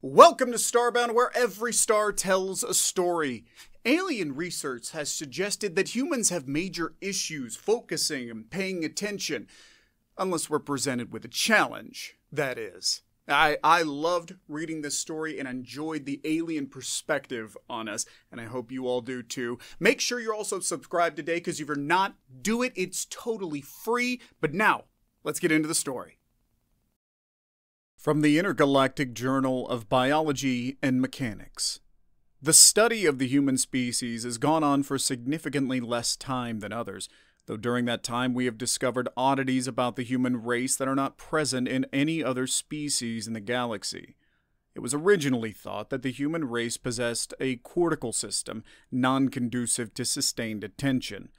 Welcome to Starbound, where every star tells a story. Alien research has suggested that humans have major issues focusing and paying attention, unless we're presented with a challenge, that is. I loved reading this story and enjoyed the alien perspective on us, and I hope you all do too. Make sure you're also subscribed today, because if you're not, do it. It's totally free. But now, let's get into the story. From the Intergalactic Journal of Biology and Mechanics. The study of the human species has gone on for significantly less time than others, though during that time we have discovered oddities about the human race that are not present in any other species in the galaxy. It was originally thought that the human race possessed a cortical system, non-conducive to sustained attention.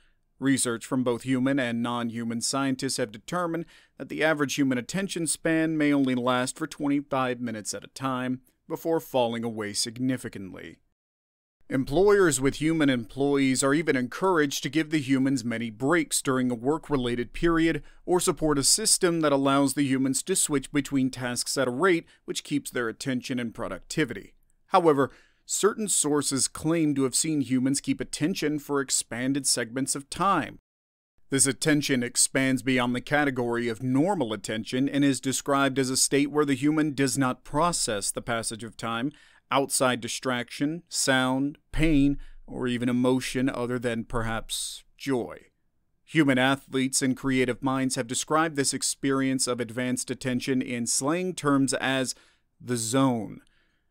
Research from both human and non-human scientists have determined that the average human attention span may only last for 25 minutes at a time, before falling away significantly. Employers with human employees are even encouraged to give the humans many breaks during a work-related period, or support a system that allows the humans to switch between tasks at a rate which keeps their attention and productivity. However, certain sources claim to have seen humans keep attention for expanded segments of time. This attention expands beyond the category of normal attention and is described as a state where the human does not process the passage of time outside distraction, sound, pain, or even emotion other than perhaps joy. Human athletes and creative minds have described this experience of advanced attention in slang terms as the zone.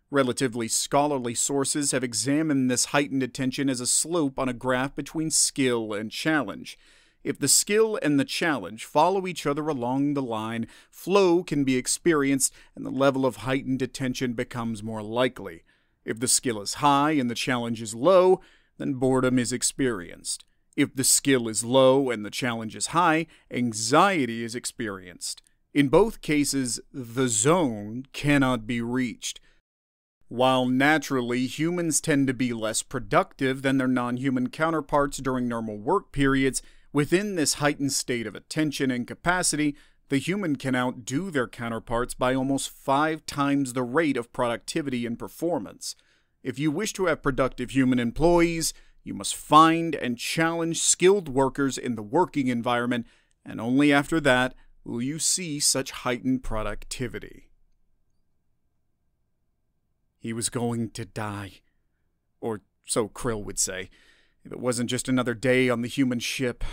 Relatively scholarly sources have examined this heightened attention as a slope on a graph between skill and challenge. If the skill and the challenge follow each other along the line, flow can be experienced and the level of heightened attention becomes more likely. If the skill is high and the challenge is low, then boredom is experienced. If the skill is low and the challenge is high, anxiety is experienced. In both cases, the zone cannot be reached. While naturally humans tend to be less productive than their non-human counterparts during normal work periods, within this heightened state of attention and capacity, the human can outdo their counterparts by almost 5 times the rate of productivity and performance. If you wish to have productive human employees, you must find and challenge skilled workers in the working environment, and only after that will you see such heightened productivity. He was going to die. Or so Krill would say. If it wasn't just another day on the human ship.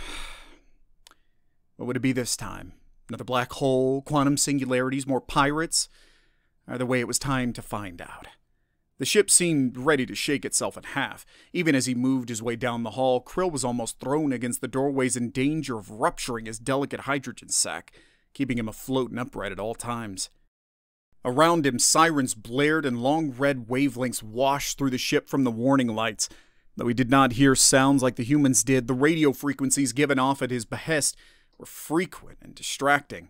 What would it be this time? Another black hole, quantum singularities, more pirates? Either way, it was time to find out. The ship seemed ready to shake itself in half. Even as he moved his way down the hall, Krill was almost thrown against the doorways in danger of rupturing his delicate hydrogen sac, keeping him afloat and upright at all times. Around him, sirens blared and long red wavelengths washed through the ship from the warning lights. Though he did not hear sounds like the humans did, the radio frequencies given off at his behest were frequent and distracting.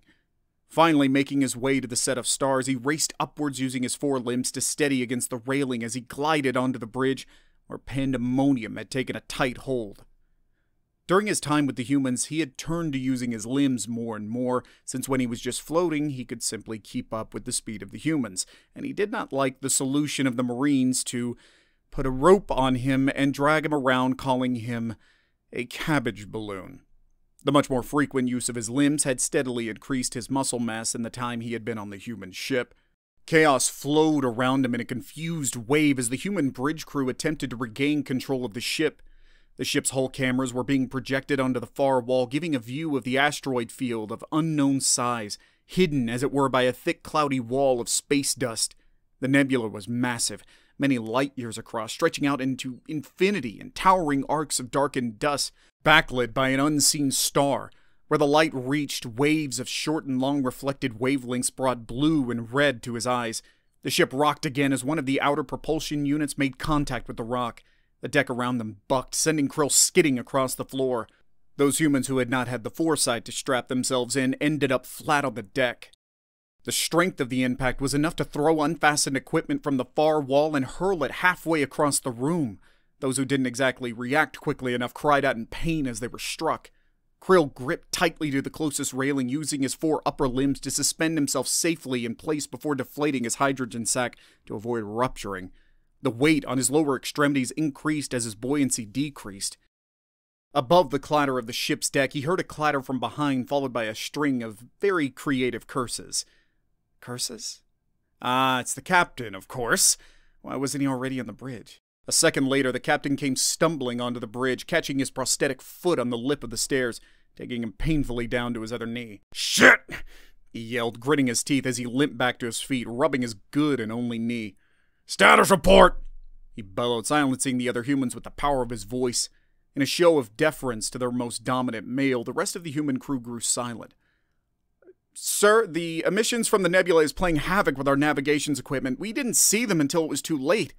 Finally, making his way to the set of stars, he raced upwards using his 4 limbs to steady against the railing as he glided onto the bridge, where pandemonium had taken a tight hold. During his time with the humans, he had turned to using his limbs more and more, since when he was just floating, he could simply keep up with the speed of the humans, and he did not like the solution of the Marines to put a rope on him and drag him around, calling him a cabbage balloon. The much more frequent use of his limbs had steadily increased his muscle mass in the time he had been on the human ship. Chaos flowed around him in a confused wave as the human bridge crew attempted to regain control of the ship. The ship's hull cameras were being projected onto the far wall, giving a view of the asteroid field of unknown size, hidden as it were by a thick cloudy wall of space dust. The nebula was massive, many light years across, stretching out into infinity in towering arcs of darkened dust, backlit by an unseen star. Where the light reached, waves of short and long reflected wavelengths brought blue and red to his eyes. The ship rocked again as one of the outer propulsion units made contact with the rock. The deck around them bucked, sending Krill skidding across the floor. Those humans who had not had the foresight to strap themselves in ended up flat on the deck. The strength of the impact was enough to throw unfastened equipment from the far wall and hurl it halfway across the room. Those who didn't exactly react quickly enough cried out in pain as they were struck. Krill gripped tightly to the closest railing, using his 4 upper limbs to suspend himself safely in place before deflating his hydrogen sac to avoid rupturing. The weight on his lower extremities increased as his buoyancy decreased. Above the clatter of the ship's deck, he heard a clatter from behind, followed by a string of very creative curses. Curses? Ah, it's the captain, of course. Why wasn't he already on the bridge? A second later, the captain came stumbling onto the bridge, catching his prosthetic foot on the lip of the stairs, taking him painfully down to his other knee. "Shit!" he yelled, gritting his teeth as he limped back to his feet, rubbing his good and only knee. "Status report!" he bellowed, silencing the other humans with the power of his voice. In a show of deference to their most dominant male, the rest of the human crew grew silent. "Sir, the emissions from the nebula is playing havoc with our navigations equipment. We didn't see them until it was too late."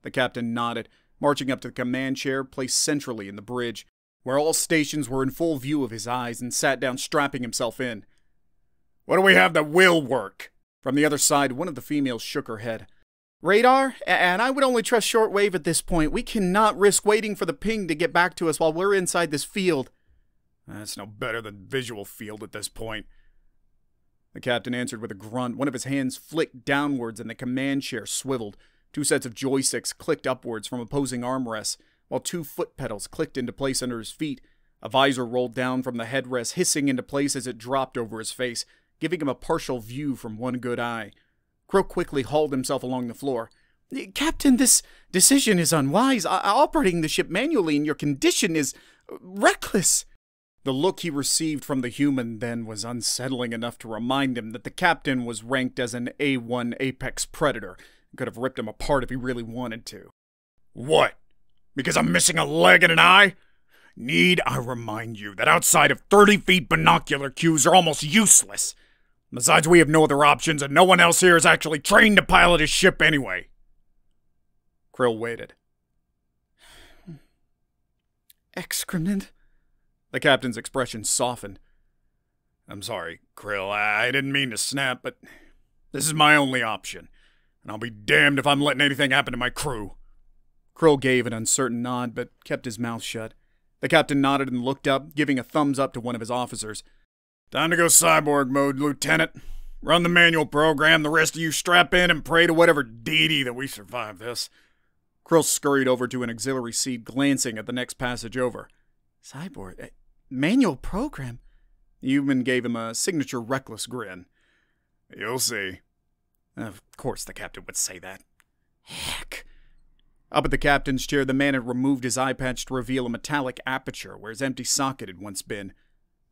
The captain nodded, marching up to the command chair placed centrally in the bridge, where all stations were in full view of his eyes, and sat down, strapping himself in. "What do we have that will work?" From the other side, one of the females shook her head. "Radar? And I would only trust shortwave at this point. We cannot risk waiting for the ping to get back to us while we're inside this field." "That's no better than visual field at this point." The captain answered with a grunt. One of his hands flicked downwards and the command chair swiveled. 2 sets of joysticks clicked upwards from opposing armrests, while 2 foot pedals clicked into place under his feet. A visor rolled down from the headrest, hissing into place as it dropped over his face, giving him a partial view from one good eye. Crow quickly hauled himself along the floor. "Captain, this decision is unwise. Operating the ship manually in your condition is reckless." The look he received from the human then was unsettling enough to remind him that the captain was ranked as an A1 apex predator, and could have ripped him apart if he really wanted to. "What? Because I'm missing a leg and an eye? Need I remind you that outside of 30 feet binocular cues are almost useless? Besides, we have no other options, and no one else here is actually trained to pilot a ship anyway." Krill waited. "Excrement?" The captain's expression softened. "I'm sorry, Krill. I didn't mean to snap, but this is my only option, and I'll be damned if I'm letting anything happen to my crew." Krill gave an uncertain nod, but kept his mouth shut. The captain nodded and looked up, giving a thumbs up to one of his officers. "Time to go cyborg mode, Lieutenant. Run the manual program, the rest of you strap in and pray to whatever deity that we survive this." Krill scurried over to an auxiliary seat, glancing at the next passage over. "Cyborg? Manual program?" The human gave him a signature reckless grin. "You'll see." Of course the captain would say that. Heck. Up at the captain's chair, the man had removed his eye patch to reveal a metallic aperture where his empty socket had once been.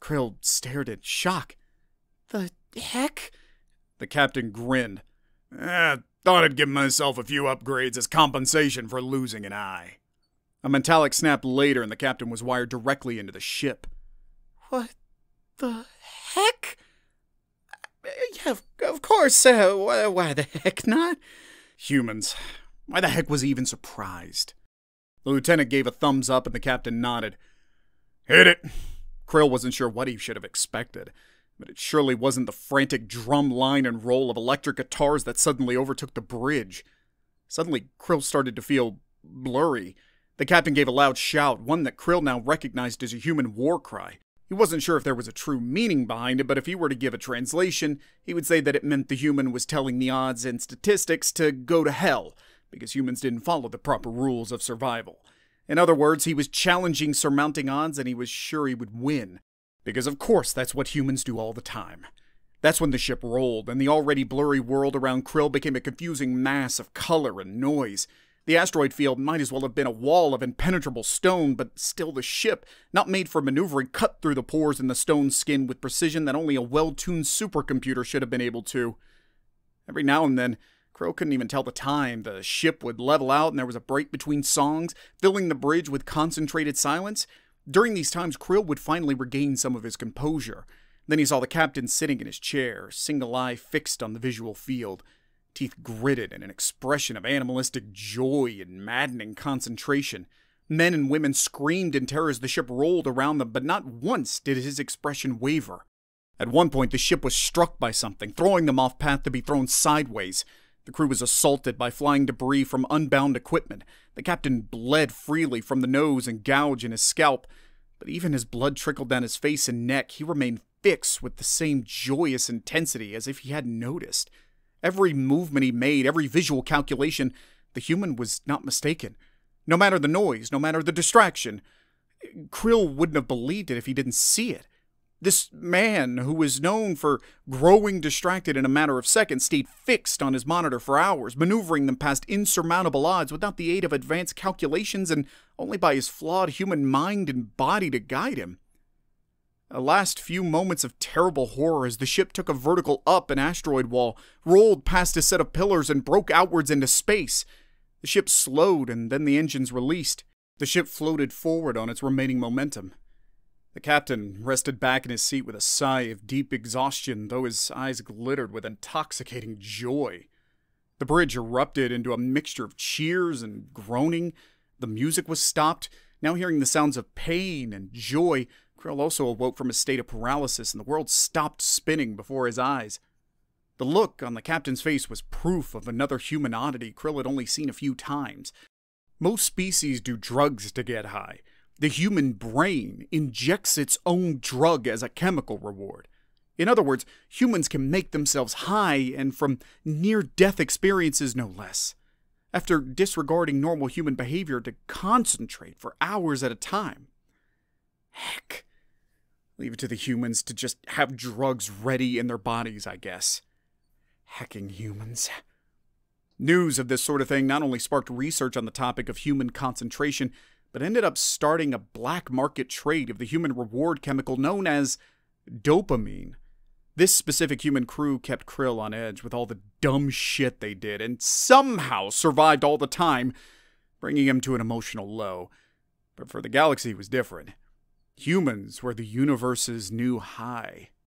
Krill stared in shock. "The heck?" The captain grinned. Thought I'd give myself a few upgrades as compensation for losing an eye." A metallic snapped later, and the captain was wired directly into the ship. "What the heck?" "Yeah, of course. Why the heck not?" Humans. Why the heck was he even surprised? The lieutenant gave a thumbs up, and the captain nodded. "Hit it." Krill wasn't sure what he should have expected, but it surely wasn't the frantic drum line and roll of electric guitars that suddenly overtook the bridge. Suddenly, Krill started to feel blurry. The captain gave a loud shout, one that Krill now recognized as a human war cry. He wasn't sure if there was a true meaning behind it, but if he were to give a translation, he would say that it meant the human was telling the odds and statistics to go to hell, because humans didn't follow the proper rules of survival. In other words, he was challenging surmounting odds, and he was sure he would win. Because of course that's what humans do all the time. That's when the ship rolled, and the already blurry world around Krill became a confusing mass of color and noise. The asteroid field might as well have been a wall of impenetrable stone, but still the ship, not made for maneuvering, cut through the pores in the stone skin with precision that only a well-tuned supercomputer should have been able to. Every now and then, Krill couldn't even tell the time. The ship would level out and there was a break between songs, filling the bridge with concentrated silence. During these times, Krill would finally regain some of his composure. Then he saw the captain sitting in his chair, single eye fixed on the visual field. Teeth gritted in an expression of animalistic joy and maddening concentration. Men and women screamed in terror as the ship rolled around them, but not once did his expression waver. At one point, the ship was struck by something, throwing them off path to be thrown sideways. The crew was assaulted by flying debris from unbound equipment. The captain bled freely from the nose and gouge in his scalp. But even as blood trickled down his face and neck, he remained fixed with the same joyous intensity as if he hadn't noticed. Every movement he made, every visual calculation, the human was not mistaken. No matter the noise, no matter the distraction. Krill wouldn't have believed it if he didn't see it. This man, who was known for growing distracted in a matter of seconds, stayed fixed on his monitor for hours, maneuvering them past insurmountable odds without the aid of advanced calculations and only by his flawed human mind and body to guide him. A last few moments of terrible horror as the ship took a vertical up an asteroid wall, rolled past a set of pillars, and broke outwards into space. The ship slowed, and then the engines released. The ship floated forward on its remaining momentum. The captain rested back in his seat with a sigh of deep exhaustion, though his eyes glittered with intoxicating joy. The bridge erupted into a mixture of cheers and groaning. The music was stopped. Now hearing the sounds of pain and joy, Krill also awoke from a state of paralysis, and the world stopped spinning before his eyes. The look on the captain's face was proof of another human oddity Krill had only seen a few times. Most species do drugs to get high. The human brain injects its own drug as a chemical reward. In other words, humans can make themselves high, and from near-death experiences no less, after disregarding normal human behavior to concentrate for hours at a time. Heck, leave it to the humans to just have drugs ready in their bodies, I guess. Hecking humans. News of this sort of thing not only sparked research on the topic of human concentration, but ended up starting a black market trade of the human reward chemical known as dopamine. This specific human crew kept Krill on edge with all the dumb shit they did, and somehow survived all the time, bringing him to an emotional low. But for the galaxy it was different. Humans were the universe's new high.